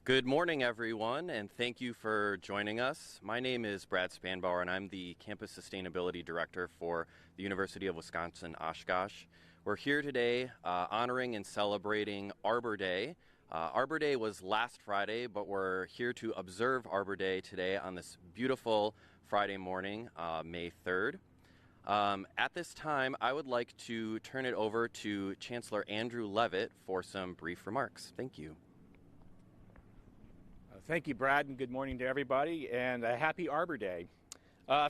Good morning, everyone, and thank you for joining us. My name is Brad Spanbauer, and I'm the Campus Sustainability Director for the University of Wisconsin-Oshkosh. We're here today honoring and celebrating Arbor Day. Arbor Day was last Friday, but we're here to observe Arbor Day today on this beautiful Friday morning, May 3rd. At this time, I would like to turn it over to Chancellor Andrew Levitt for some brief remarks. Thank you. Thank you, Brad, and good morning to everybody, and a happy Arbor Day.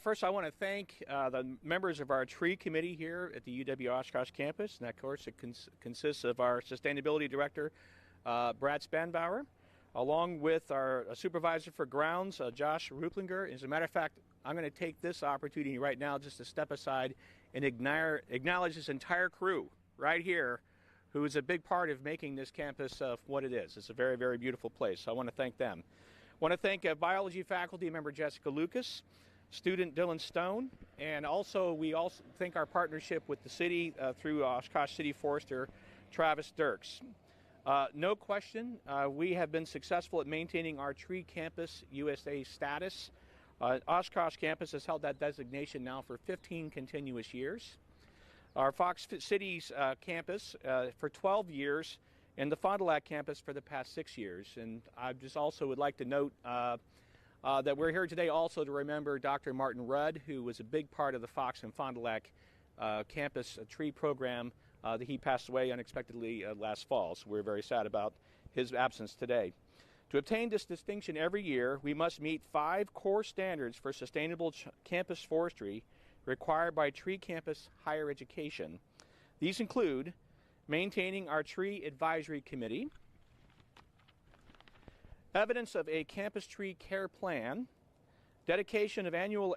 First, I want to thank the members of our tree committee here at the UW Oshkosh campus, and of course it consists of our Sustainability Director, Brad Spanbauer, along with our supervisor for grounds, Josh Ruplinger. As a matter of fact, I'm going to take this opportunity right now just to step aside and acknowledge this entire crew right here, who is a big part of making this campus what it is. It's a very, very beautiful place. So I want to thank them. I want to thank biology faculty member Jessica Lucas, student Dylan Stone, and we also thank our partnership with the city through Oshkosh City Forester, Travis Dirks. No question, we have been successful at maintaining our Tree Campus USA status. Oshkosh campus has held that designation now for 15 continuous years. Our Fox Cities campus for 12 years, and the Fond du Lac campus for the past 6 years. And I just also would like to note that we're here today also to remember Dr. Martin Rudd, who was a big part of the Fox and Fond du Lac campus tree program. That he passed away unexpectedly last fall, so we're very sad about his absence today. To obtain this distinction every year, we must meet 5 core standards for sustainable campus forestry required by Tree Campus Higher Education. These include maintaining our Tree Advisory Committee, evidence of a campus tree care plan, dedication of annual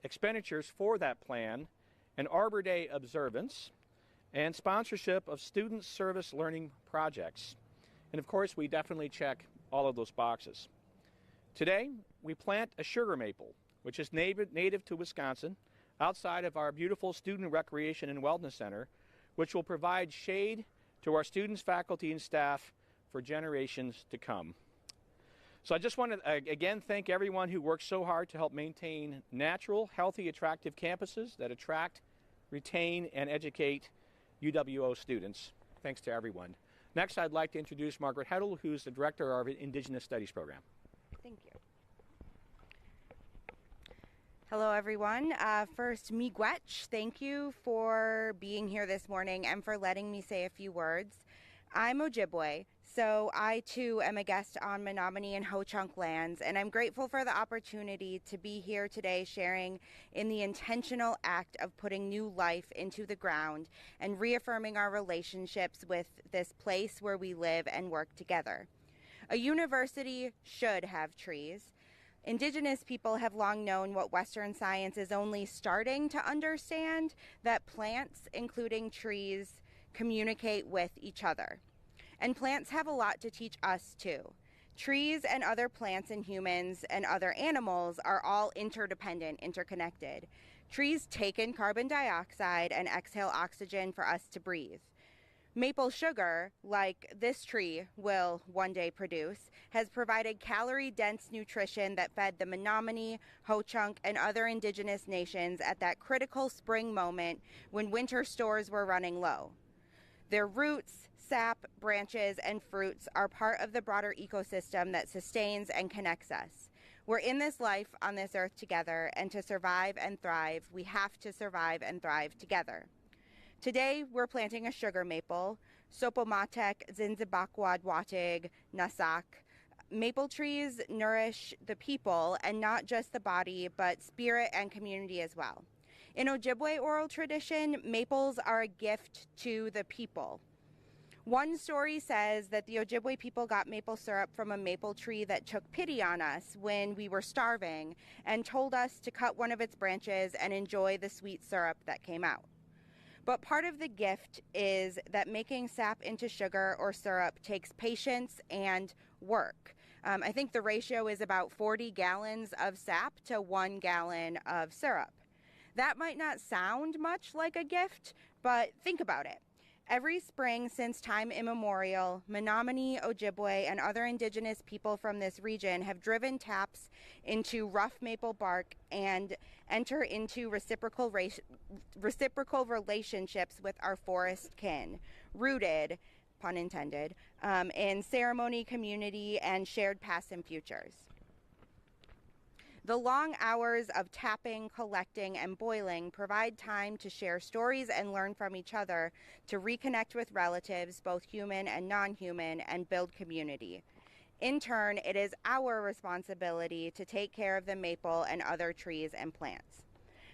expenditures for that plan, an Arbor Day observance, and sponsorship of student service learning projects. And of course, we definitely check all of those boxes. Today, we plant a sugar maple, which is native to Wisconsin, outside of our beautiful Student Recreation and Wellness Center, which will provide shade to our students, faculty, and staff for generations to come. So I just want to again thank everyone who works so hard to help maintain natural, healthy, attractive campuses that attract, retain, and educate UWO students. Thanks to everyone. Next, I'd like to introduce Margaret Heddle, who's the Director of our Indigenous Studies Program. Thank you. Hello, everyone. First, miigwech, thank you for being here this morning and for letting me say a few words. I'm Ojibwe, so I too am a guest on Menominee and Ho-Chunk lands, and I'm grateful for the opportunity to be here today sharing in the intentional act of putting new life into the ground and reaffirming our relationships with this place where we live and work together. A university should have trees. Indigenous people have long known what Western science is only starting to understand, that plants, including trees, communicate with each other. And plants have a lot to teach us too. Trees and other plants and humans and other animals are all interdependent, interconnected. Trees take in carbon dioxide and exhale oxygen for us to breathe. Maple sugar, like this tree will one day produce, has provided calorie-dense nutrition that fed the Menominee, Ho-Chunk, and other indigenous nations at that critical spring moment when winter stores were running low. Their roots, sap, branches, and fruits are part of the broader ecosystem that sustains and connects us. We're in this life on this earth together, and to survive and thrive, we have to survive and thrive together. Today, we're planting a sugar maple, Sopomatek Zinzibakwad Nasak. Maple trees nourish the people, and not just the body, but spirit and community as well. In Ojibwe oral tradition, maples are a gift to the people. One story says that the Ojibwe people got maple syrup from a maple tree that took pity on us when we were starving and told us to cut one of its branches and enjoy the sweet syrup that came out. But part of the gift is that making sap into sugar or syrup takes patience and work. I think the ratio is about 40 gallons of sap to 1 gallon of syrup. That might not sound much like a gift, but think about it. Every spring since time immemorial, Menominee, Ojibwe, and other indigenous people from this region have driven taps into rough maple bark and enter into reciprocal relationships with our forest kin, rooted, pun intended, in ceremony, community, and shared past and futures. The long hours of tapping, collecting, and boiling provide time to share stories and learn from each other, to reconnect with relatives, both human and non-human, and build community. In turn, it is our responsibility to take care of the maple and other trees and plants.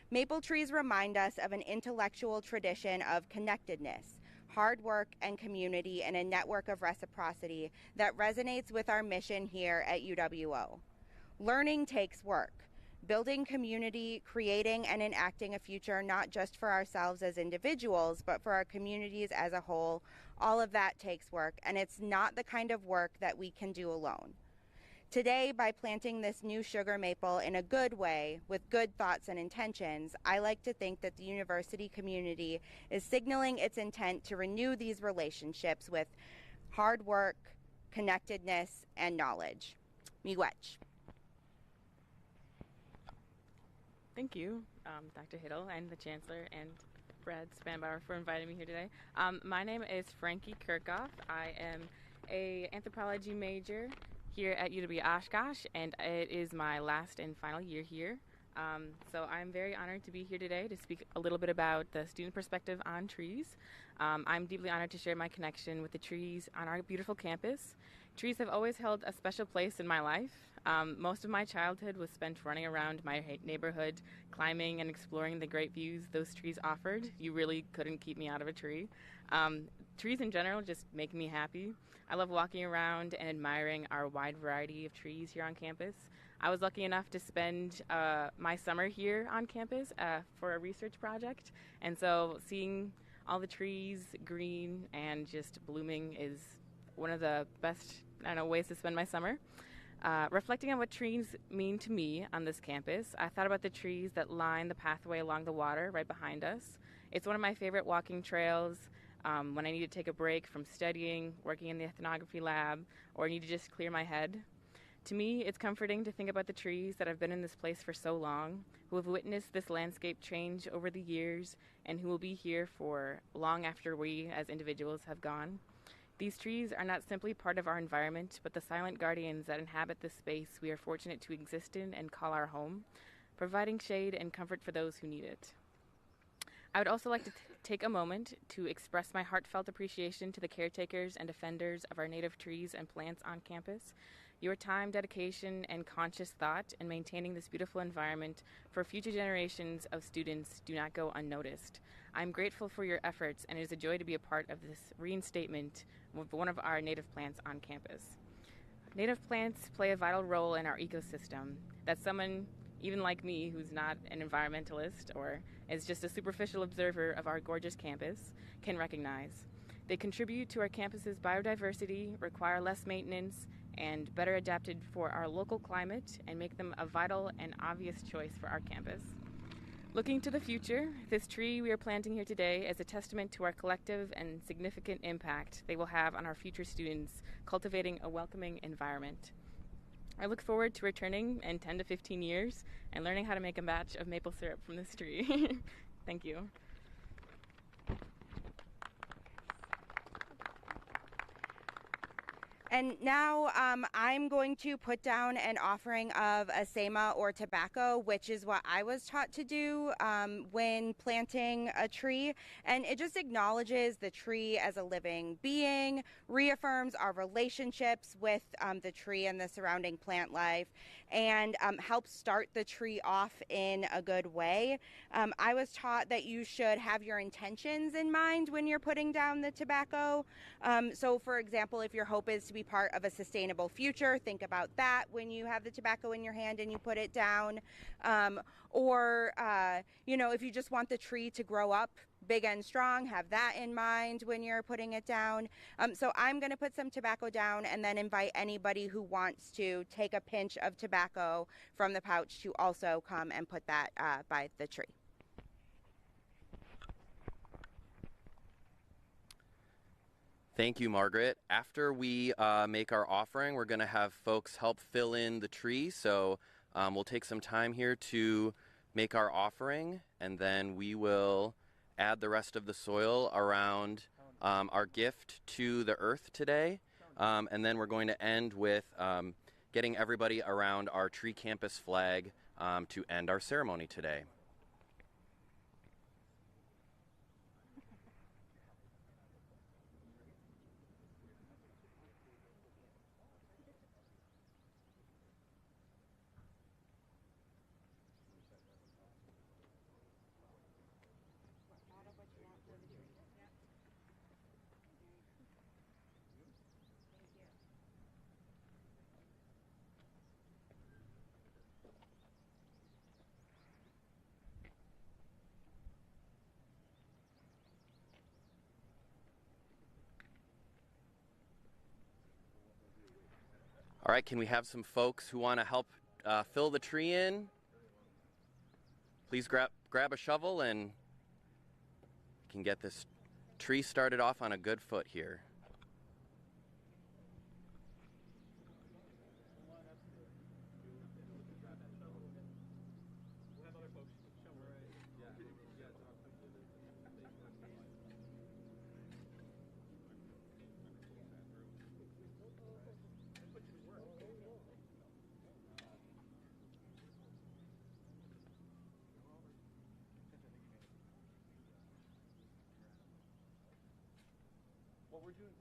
Maple trees remind us of an intellectual tradition of connectedness, hard work, and community in a network of reciprocity that resonates with our mission here at UWO. Learning takes work. Building community, creating and enacting a future not just for ourselves as individuals, but for our communities as a whole, all of that takes work, and it's not the kind of work that we can do alone. Today, by planting this new sugar maple in a good way, with good thoughts and intentions, I like to think that the university community is signaling its intent to renew these relationships with hard work, connectedness, and knowledge. Miigwech. Thank you, Dr. Hiddle and the Chancellor and Brad Spanbauer for inviting me here today. My name is Frankie Kirchhoff. I am an anthropology major here at UW Oshkosh, and it is my last and final year here. So I'm very honored to be here today to speak a little bit about the student perspective on trees. I'm deeply honored to share my connection with the trees on our beautiful campus. Trees have always held a special place in my life. Most of my childhood was spent running around my neighborhood, climbing and exploring the great views those trees offered. You really couldn't keep me out of a tree. Trees in general just make me happy. I love walking around and admiring our wide variety of trees here on campus. I was lucky enough to spend my summer here on campus for a research project, and so seeing all the trees green and just blooming is one of the best, ways to spend my summer. Reflecting on what trees mean to me on this campus, I thought about the trees that line the pathway along the water right behind us. It's one of my favorite walking trails when I need to take a break from studying, working in the ethnography lab, or need to just clear my head. To me, it's comforting to think about the trees that have been in this place for so long, who have witnessed this landscape change over the years, and who will be here for long after we as individuals have gone. These trees are not simply part of our environment, but the silent guardians that inhabit this space we are fortunate to exist in and call our home, providing shade and comfort for those who need it. I would also like to take a moment to express my heartfelt appreciation to the caretakers and defenders of our native trees and plants on campus. Your time, dedication, and conscious thought in maintaining this beautiful environment for future generations of students do not go unnoticed. I'm grateful for your efforts, and it is a joy to be a part of this reinstatement of one of our native plants on campus. Native plants play a vital role in our ecosystem that someone, even like me, who's not an environmentalist or is just a superficial observer of our gorgeous campus, can recognize. They contribute to our campus's biodiversity, require less maintenance, and better adapted for our local climate, and make them a vital and obvious choice for our campus. Looking to the future, this tree we are planting here today is a testament to our collective and significant impact they will have on our future students, cultivating a welcoming environment. I look forward to returning in 10 to 15 years and learning how to make a batch of maple syrup from this tree. Thank you. And now I'm going to put down an offering of a sema or tobacco, which is what I was taught to do when planting a tree. And it just acknowledges the tree as a living being, reaffirms our relationships with the tree and the surrounding plant life, and helps start the tree off in a good way. I was taught that you should have your intentions in mind when you're putting down the tobacco. So for example, if your hope is to be part of a sustainable future, think about that when you have the tobacco in your hand and you put it down. Or if you just want the tree to grow up big and strong, have that in mind when you're putting it down. So I'm going to put some tobacco down and then invite anybody who wants to take a pinch of tobacco from the pouch to also come and put that by the tree. Thank you, Margaret. After we make our offering, we're going to have folks help fill in the tree. So we'll take some time here to make our offering, and then we will add the rest of the soil around our gift to the earth today. And then we're going to end with getting everybody around our tree campus flag to end our ceremony today. All right, can we have some folks who want to help fill the tree in? Please grab a shovel and we can get this tree started off on a good foot here. What we're doing,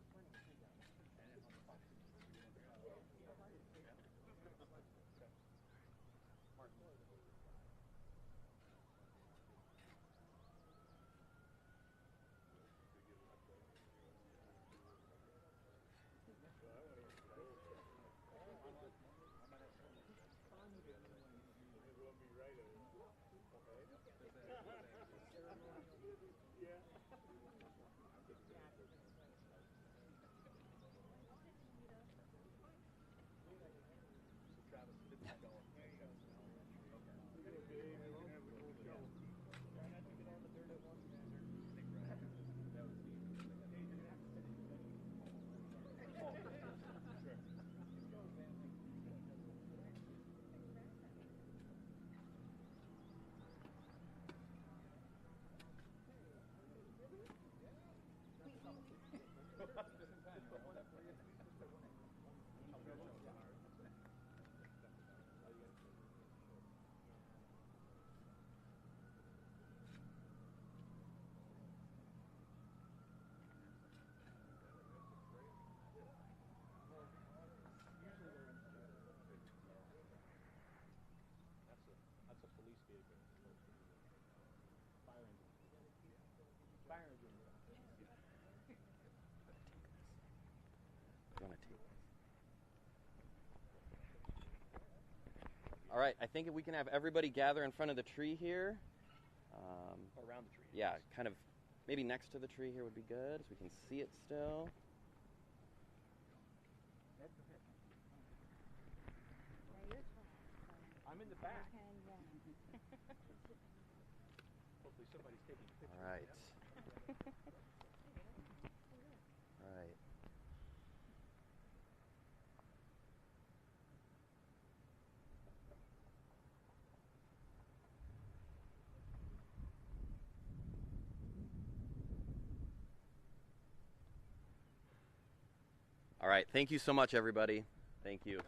that's a police vehicle. Fire engine. Fire engine. You want to take this? All right, I think if we can have everybody gather in front of the tree here. Around the tree. Yeah, kind of maybe next to the tree here would be good, so we can see it still. I'm in the back. Hopefully somebody's taking a picture. All right. All right. All right, thank you so much, everybody. Thank you.